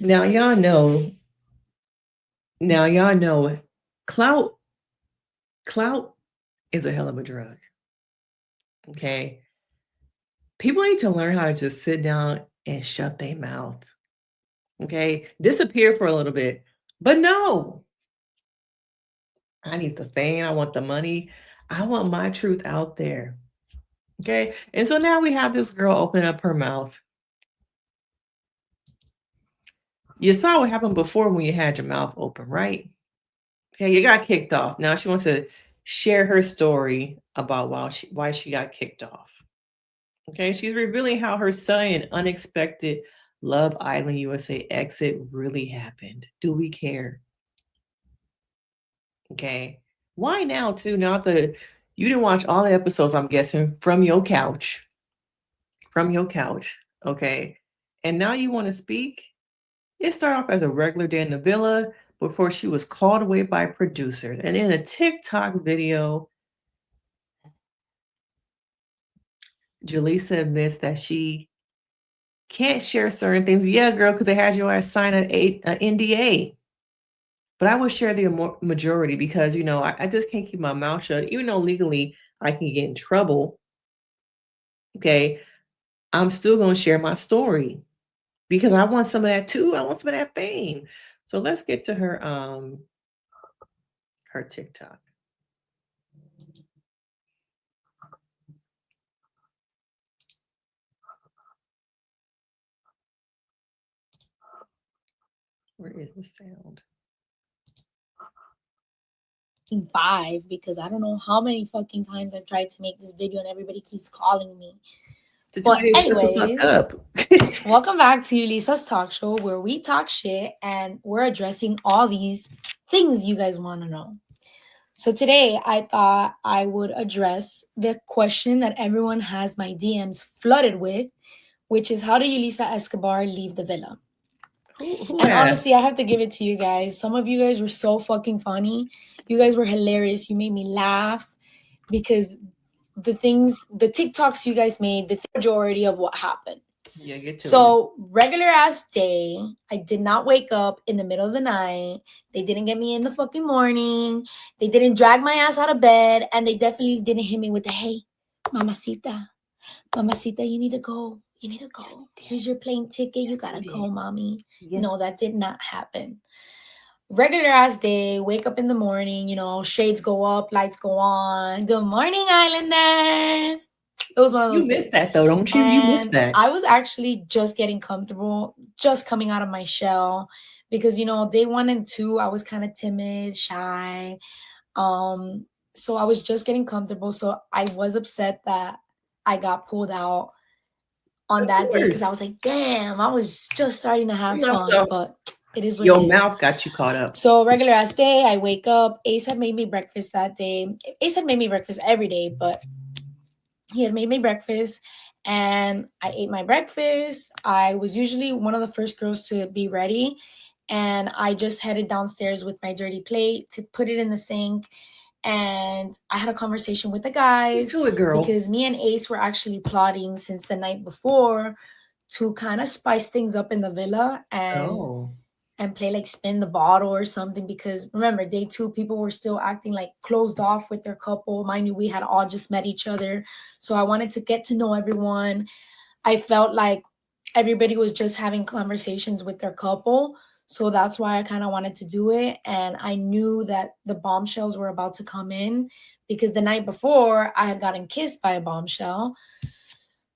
Now y'all know. Now y'all know. Clout. Clout is a hell of a drug. Okay. People need to learn how to just sit down and shut their mouth. Okay. Disappear for a little bit. But no, I need the fame. I want the money. I want my truth out there. Okay. And so now we have this girl open up her mouth. You saw what happened before when you had your mouth open, right? Okay. You got kicked off. Now she wants to share her story about why she got kicked off. Okay. She's revealing how her sudden unexpected Love Island USA exit really happened. Do we care? Okay. Why now, too? Now that you didn't watch all the episodes, I'm guessing, from your couch. From your couch. Okay. And now you want to speak? It started off as a regular day in the villa before she was called away by producers. And in a TikTok video, Yulissa admits that she can't share certain things. Yeah, girl, because they had your ass sign an NDA. But I would share the majority because, I just can't keep my mouth shut. Even though legally I can get in trouble, okay, I'm still going to share my story because I want some of that too. I want some of that fame. So let's get to her TikTok. Where is the sound? 5 because I don't know how many fucking times I've tried to make this video and everybody keeps calling me. But anyways, welcome back to Yulissa's talk show where we talk shit and we're addressing all these things you guys want to know. So today I thought I would address the question that everyone has my DMs flooded with, which is how did Yulissa Escobar leave the villa? And honestly, I have to give it to you guys. Some of you guys were so fucking funny. You guys were hilarious. You made me laugh because the TikToks you guys made, the majority of what happened. Yeah, get to so it. Regular ass day, I did not wake up in the middle of the night. They didn't get me in the fucking morning. They didn't drag my ass out of bed. And they definitely didn't hit me with the, hey, mamacita, you need to go. You need to go. Here's your plane ticket. You gotta go, mommy. Yes. No, that did not happen. Regular ass day, wake up in the morning, shades go up, lights go on. Good morning, Islanders. It was one of those days. You missed that though, don't you? You missed that. I was actually just getting comfortable, just coming out of my shell because, day 1 and 2, I was kind of timid, shy. So I was just getting comfortable. So I was upset that I got pulled out on that day because I was like, damn, I was just starting to have fun, but it is what your mouth got you caught up. So regular ass day, I wake up. Ace had made me breakfast that day. Ace had made me breakfast every day, but he had made me breakfast and I ate my breakfast. I was usually one of the first girls to be ready, and I just headed downstairs with my dirty plate to put it in the sink. And I had a conversation with the guys because me and Ace were actually plotting since the night before to kind of spice things up in the villa and play like spin the bottle or something. Because remember, day 2, people were still acting like closed off with their couple. Mind you, we had all just met each other. So I wanted to get to know everyone. I felt like everybody was just having conversations with their couple. So that's why I kind of wanted to do it. And I knew that the bombshells were about to come in because the night before I had gotten kissed by a bombshell.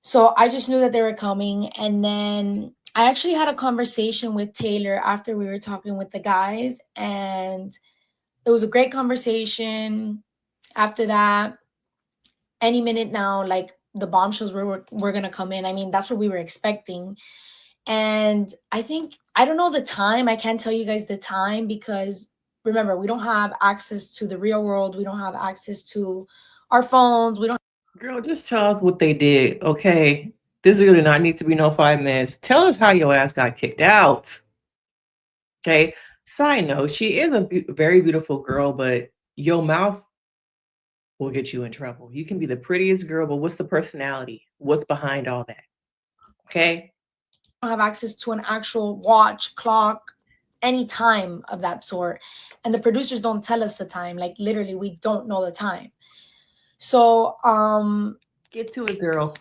So I just knew that they were coming. And then I actually had a conversation with Taylor after we were talking with the guys. And it was a great conversation. After that, any minute now, like the bombshells were going to come in. I mean, that's what we were expecting. And I think, I don't know the time. I can't tell you guys the time because remember, we don't have access to the real world. We don't have access to our phones. We don't. Girl, just tell us what they did, okay? This video did not need to be no 5 minutes. Tell us how your ass got kicked out. Okay? Side note, she is a very beautiful girl, but your mouth will get you in trouble. You can be the prettiest girl, but what's the personality? What's behind all that? Okay? have access to an actual watch, clock, any time of that sort. And the producers don't tell us the time. Like literally, we don't know the time. So Get to it, girl.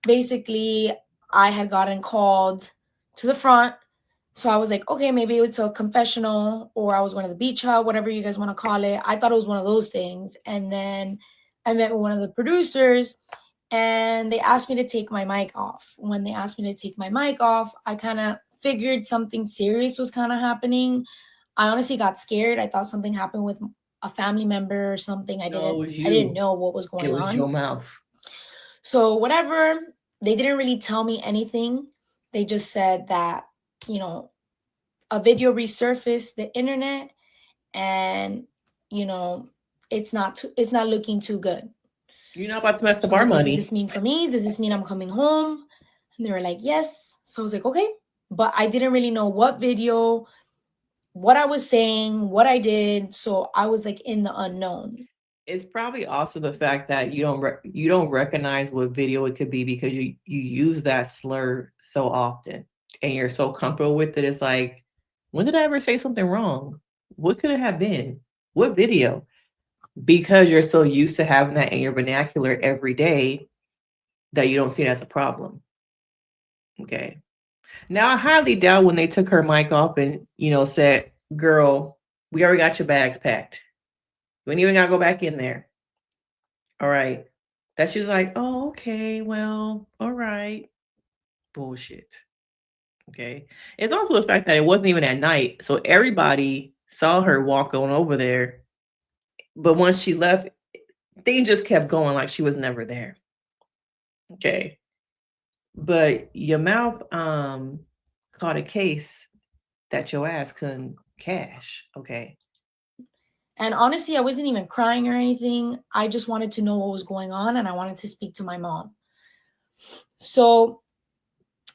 basically, I had gotten called to the front. So I was like, okay, maybe it's a confessional, or I was going to the beach hut, whatever you guys want to call it. I thought it was one of those things. And then I met with one of the producers, and they asked me to take my mic off. When they asked me to take my mic off, I kind of figured something serious was kind of happening. I honestly got scared. I thought something happened with a family member or something. I didn't know what was going on. It was your mouth. So whatever, they didn't really tell me anything. They just said that, you know, a video resurfaced the internet, and you know, it's not looking too good. You're not about to mess up our money. What does this mean for me? Does this mean I'm coming home? And they were like, yes. So I was like, okay. But I didn't really know what video, what I was saying, what I did. So I was like in the unknown. It's probably also the fact that you don't recognize what video it could be because you use that slur so often and you're so comfortable with it. It's like, when did I ever say something wrong? What could it have been? What video? Because you're so used to having that in your vernacular every day that you don't see it as a problem. Okay. Now, I highly doubt when they took her mic off and, said, girl, we already got your bags packed. We ain't even got to go back in there. All right. That she was like, oh, okay, well, all right. Bullshit. Okay. It's also the fact that it wasn't even at night. So everybody saw her walk on over there. But once she left, things just kept going like she was never there. Okay. But your mouth caught a case that your ass couldn't cash. Okay. And honestly, I wasn't even crying or anything. I just wanted to know what was going on, and I wanted to speak to my mom. So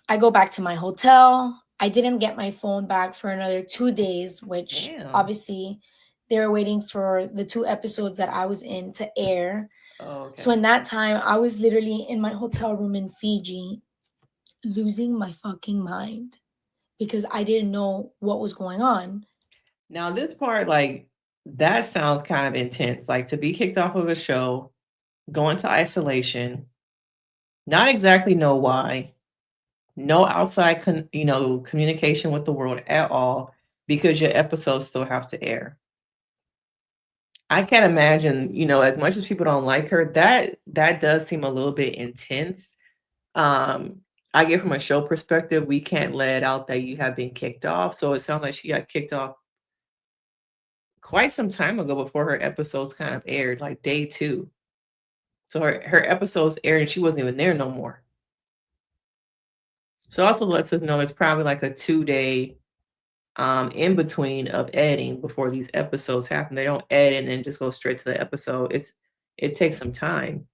I go back to my hotel. I didn't get my phone back for another 2 days, which obviously they were waiting for the 2 episodes that I was in to air. Oh, okay. So in that time, I was literally in my hotel room in Fiji, losing my fucking mind because I didn't know what was going on. Now, this part, like, that sounds kind of intense. Like, to be kicked off of a show, go into isolation, not exactly know why, no outside, communication with the world at all, because your episodes still have to air. I can't imagine, as much as people don't like her, that does seem a little bit intense. I get from a show perspective, we can't let it out that you have been kicked off. So it sounds like she got kicked off quite some time ago before her episodes kind of aired, like day 2. So her episodes aired and she wasn't even there no more. So also lets us know it's probably like a 2-day in between of editing before these episodes happen. They don't edit and then just go straight to the episode. It takes some time.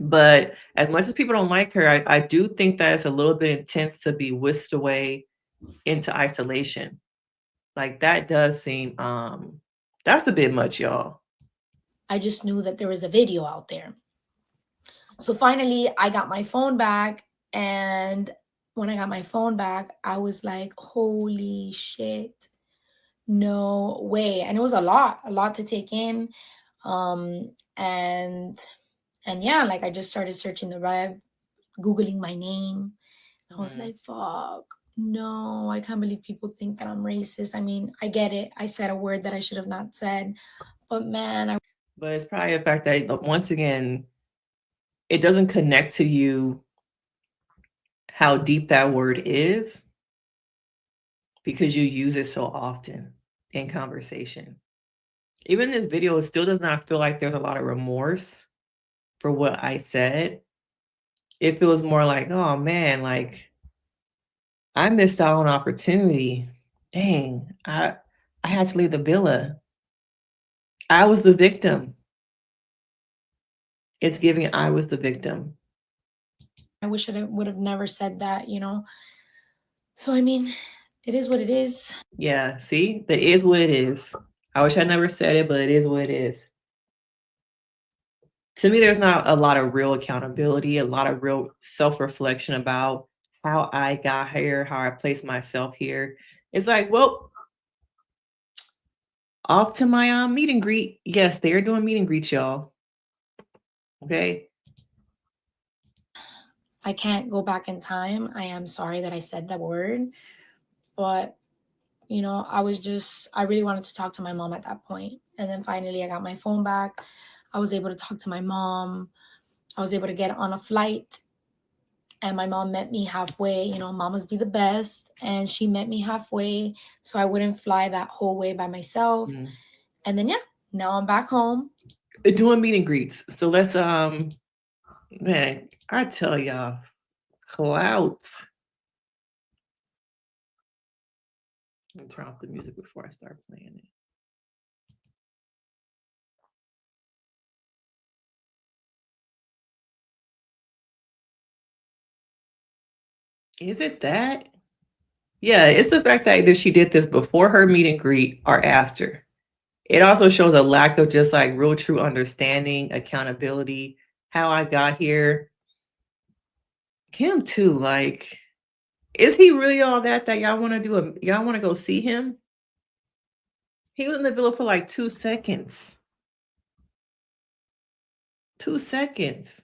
But as much as people don't like her, I do think that it's a little bit intense to be whisked away into isolation. Like, that does seem that's a bit much, y'all. I just knew that there was a video out there. So finally I got my phone back, and when I got my phone back, I was like, holy shit, no way. And it was a lot to take in. And yeah, like I just started searching the web, Googling my name. I was like, fuck, no, I can't believe people think that I'm racist. I mean, I get it. I said a word that I should have not said, but man, But it's probably the fact that, once again, it doesn't connect to you how deep that word is because you use it so often in conversation. Even this video, it still does not feel like there's a lot of remorse for what I said. It feels more like, oh man, like, I missed out on opportunity. Dang, I had to leave the villa. I was the victim. It's giving I was the victim. I wish I would have never said that, So, I mean, it is what it is. Yeah, see? That is what it is. I wish I never said it, but it is what it is. To me, there's not a lot of real accountability, a lot of real self-reflection about how I got here, how I placed myself here. It's like, well, off to my meet and greet. Yes, they are doing meet and greets, y'all. Okay. I can't go back in time. I am sorry that I said that word, but I really wanted to talk to my mom at that point. And then finally I got my phone back. I was able to talk to my mom. I was able to get on a flight, and my mom met me halfway. Mamas be the best. And she met me halfway so I wouldn't fly that whole way by myself. Mm. And then, yeah, now I'm back home. Doing meet and greets. So let's, man, I tell y'all, Clout. Let me turn off the music before I start playing it. Is it that? Yeah, it's the fact that either she did this before her meet and greet or after. It also shows a lack of just like real true understanding, accountability, how I got here. Him too, like, is he really all that y'all want to do y'all want to go see him? He was in the villa for like 2 seconds. 2 seconds.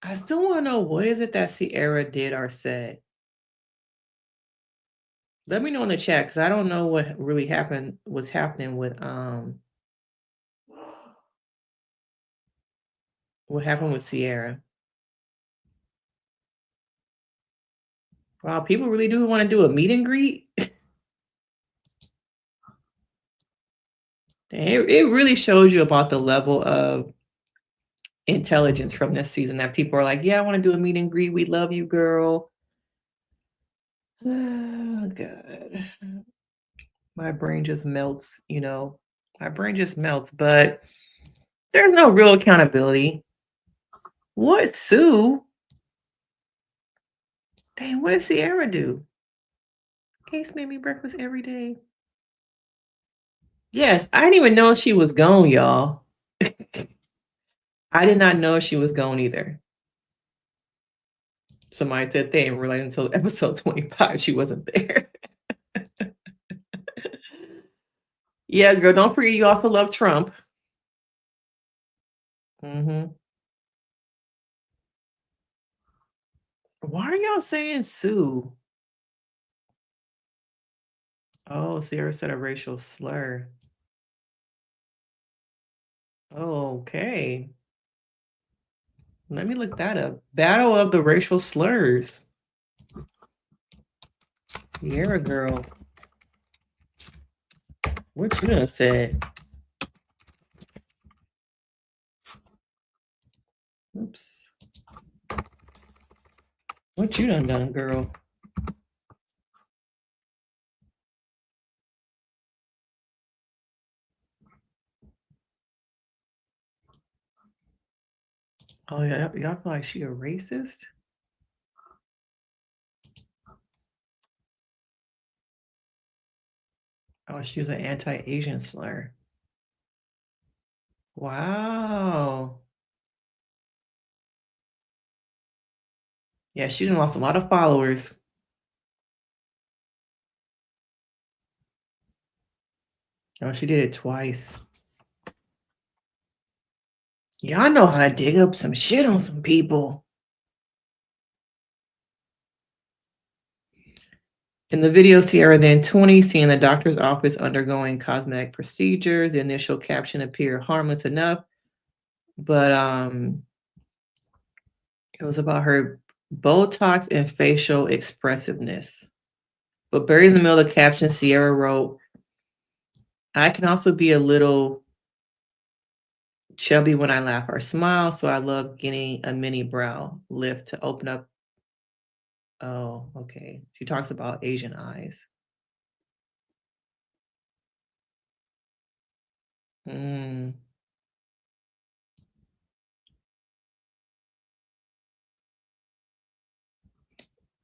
I still want to know, what is it that Cierra did or said? Let me know in the chat, because I don't know what really was happening with what happened with Cierra. Wow, people really do want to do a meet and greet. It really shows you about the level of intelligence from this season, that people are like, yeah, I want to do a meet and greet. We love you, girl. Oh, God. My brain just melts, My brain just melts, but there's no real accountability. What, Sue? Dang, what did Cierra do? Ace made me breakfast every day. Yes, I didn't even know she was gone, y'all. I did not know she was gone either. Somebody said they didn't realize until episode 25 she wasn't there. Yeah, girl, don't forget you also love Trump. Mm-hmm. Why are y'all saying Sue? Oh, Cierra said a racial slur. Okay. Let me look that up. Battle of the racial slurs. Cierra girl. What you done said? Oops. What you done, girl? Oh yeah, y'all feel like she a racist? Oh, she was an anti-Asian slur. Wow. Yeah, she done lost a lot of followers. Oh, she did it twice. Y'all know how to dig up some shit on some people. In the video, Cierra then 20, seeing the doctor's office undergoing cosmetic procedures. The initial caption appeared harmless enough, but it was about her Botox and facial expressiveness. But buried in the middle of the caption, Cierra wrote, I can also be a little chubby when I laugh or smile, so I love getting a mini brow lift to open up. Oh, okay. She talks about Asian eyes. Mm.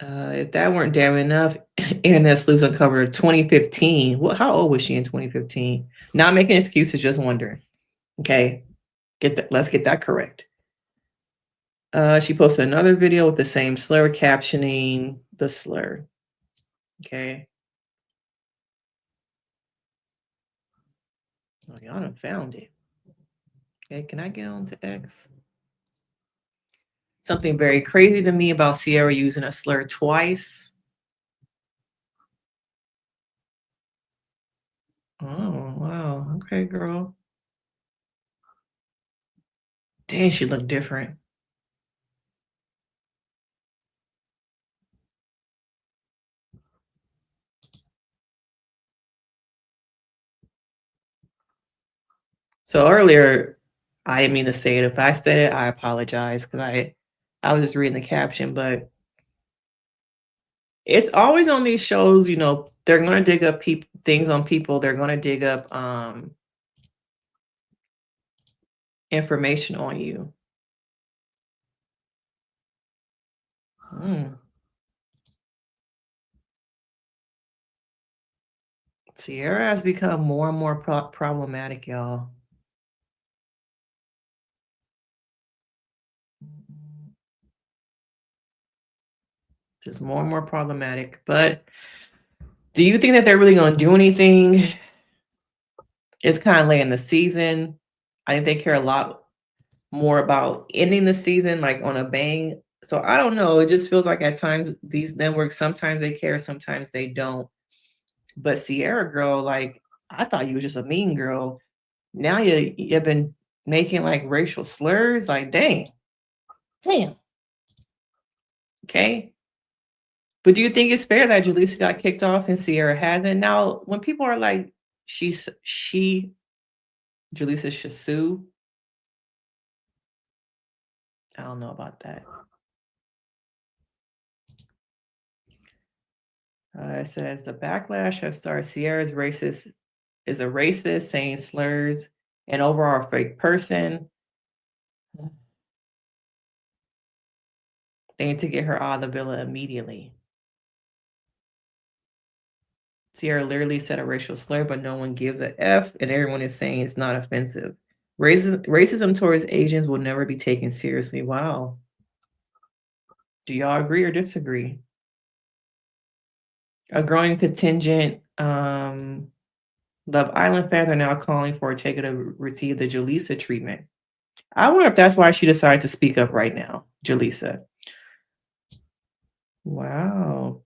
If that weren't damn enough, Internet Sleuths uncovered 2015. How old was she in 2015? Not making excuses, just wondering. Okay, let's get that correct. She posted another video with the same slur, captioning the slur. Okay. Oh, y'all done found it. Okay, can I get on to X? Something very crazy to me about Cierra using a slur twice. Oh, wow. Okay, girl. Dang, she looked different. So earlier, I didn't mean to say it. If I said it, I apologize because I was just reading the caption, but it's always on these shows, they're gonna dig up things on people, they're gonna dig up information on you. Mm. Cierra has become more and more problematic, y'all. Just more and more problematic. But do you think that they're really going to do anything? It's kind of late in the season. I think they care a lot more about ending the season like on a bang. So I don't know. It just feels like at times these networks, sometimes they care, sometimes they don't. But Cierra girl, like I thought you was just a mean girl. Now you've been making like racial slurs. Like damn. Okay. But do you think it's fair that Yulissa got kicked off and Cierra hasn't? Now, when people are like, Yulissa should sue, I don't know about that. It says the backlash has started. Cierra's is a racist, saying slurs, and overall fake person. They need to get her out of the villa immediately. Cierra literally said a racial slur, but no one gives a F, and everyone is saying it's not offensive. Racism towards Asians will never be taken seriously. Wow. Do y'all agree or disagree? A growing contingent, Love Island fans are now calling for Ortega to receive the Yulissa treatment. I wonder if that's why she decided to speak up right now, Yulissa. Wow.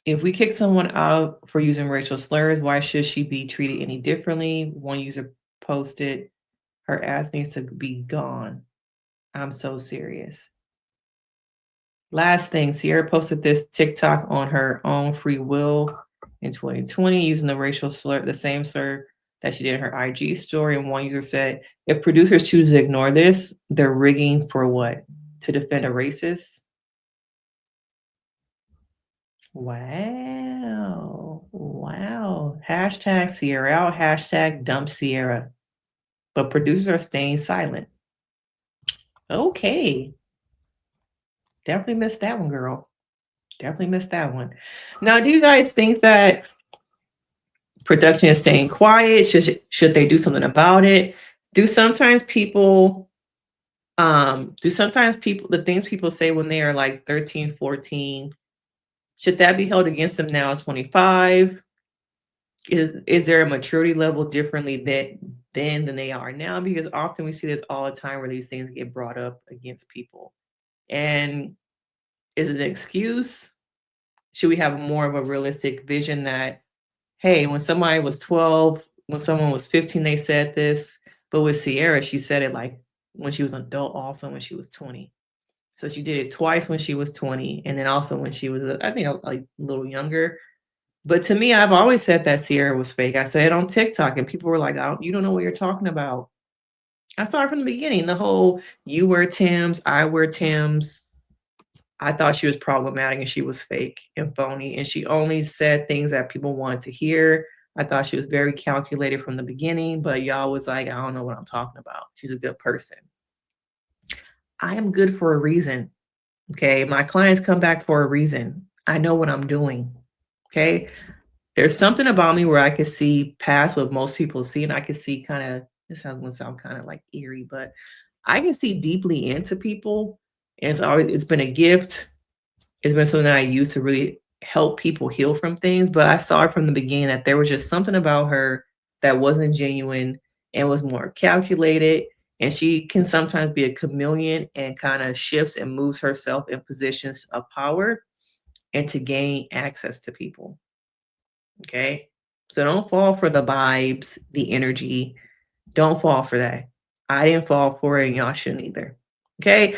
If we kick someone out for using racial slurs, why should she be treated any differently? One user posted, her ass needs to be gone. I'm so serious. Last thing, Cierra posted this TikTok on her own free will in 2020 using the racial slur, the same slur that she did in her IG story. And one user said, if producers choose to ignore this, they're rigging for what? To defend a racist? Wow. Wow. Hashtag Cierra out, hashtag dump Cierra. But producers are staying silent. Okay. Definitely missed that one, girl. Definitely missed that one. Now, do you guys think that production is staying quiet? Should they do something about it? Do sometimes people the things people say when they are like 13, 14, should that be held against them now at 25? Is there a maturity level differently then than they are now? Because often we see this all the time where these things get brought up against people. And is it an excuse? Should we have more of a realistic vision that, hey, when somebody was 12, when someone was 15, they said this. But with Cierra, she said it like when she was an adult, also when she was 20. So she did it twice when she was 20, and then also when she was, I think, a little younger. But to me, I've always said that Cierra was fake. I said it on TikTok, and people were like, you don't know what you're talking about. I started from the beginning, the whole you wear Timbs, I wear Timbs. I thought she was problematic and she was fake and phony. And she only said things that people wanted to hear. I thought she was very calculated from the beginning, but y'all was like, I don't know what I'm talking about. She's a good person. I am good for a reason. Okay. My clients come back for a reason. I know what I'm doing. Okay. There's something about me where I could see past what most people see, and I could see kind of, this sounds gonna sound kind of like eerie, but I can see deeply into people. And it's been a gift. It's been something that I use to really help people heal from things. But I saw from the beginning that there was just something about her that wasn't genuine and was more calculated. And she can sometimes be a chameleon and kind of shifts and moves herself in positions of power and to gain access to people. Okay. So don't fall for the vibes, the energy. Don't fall for that. I didn't fall for it, and y'all shouldn't either. Okay.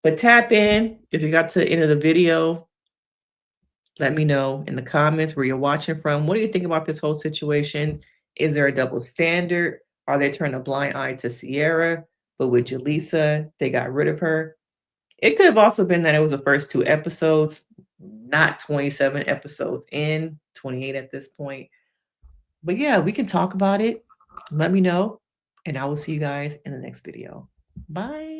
But tap in if you got to the end of the video. Let me know in the comments where you're watching from. What do you think about this whole situation? Is there a double standard? Are they turning a blind eye to Cierra? But with Yulissa, they got rid of her. It could have also been that it was the first 2 episodes, not 27 episodes in, 28 at this point. But yeah, we can talk about it. Let me know. And I will see you guys in the next video. Bye.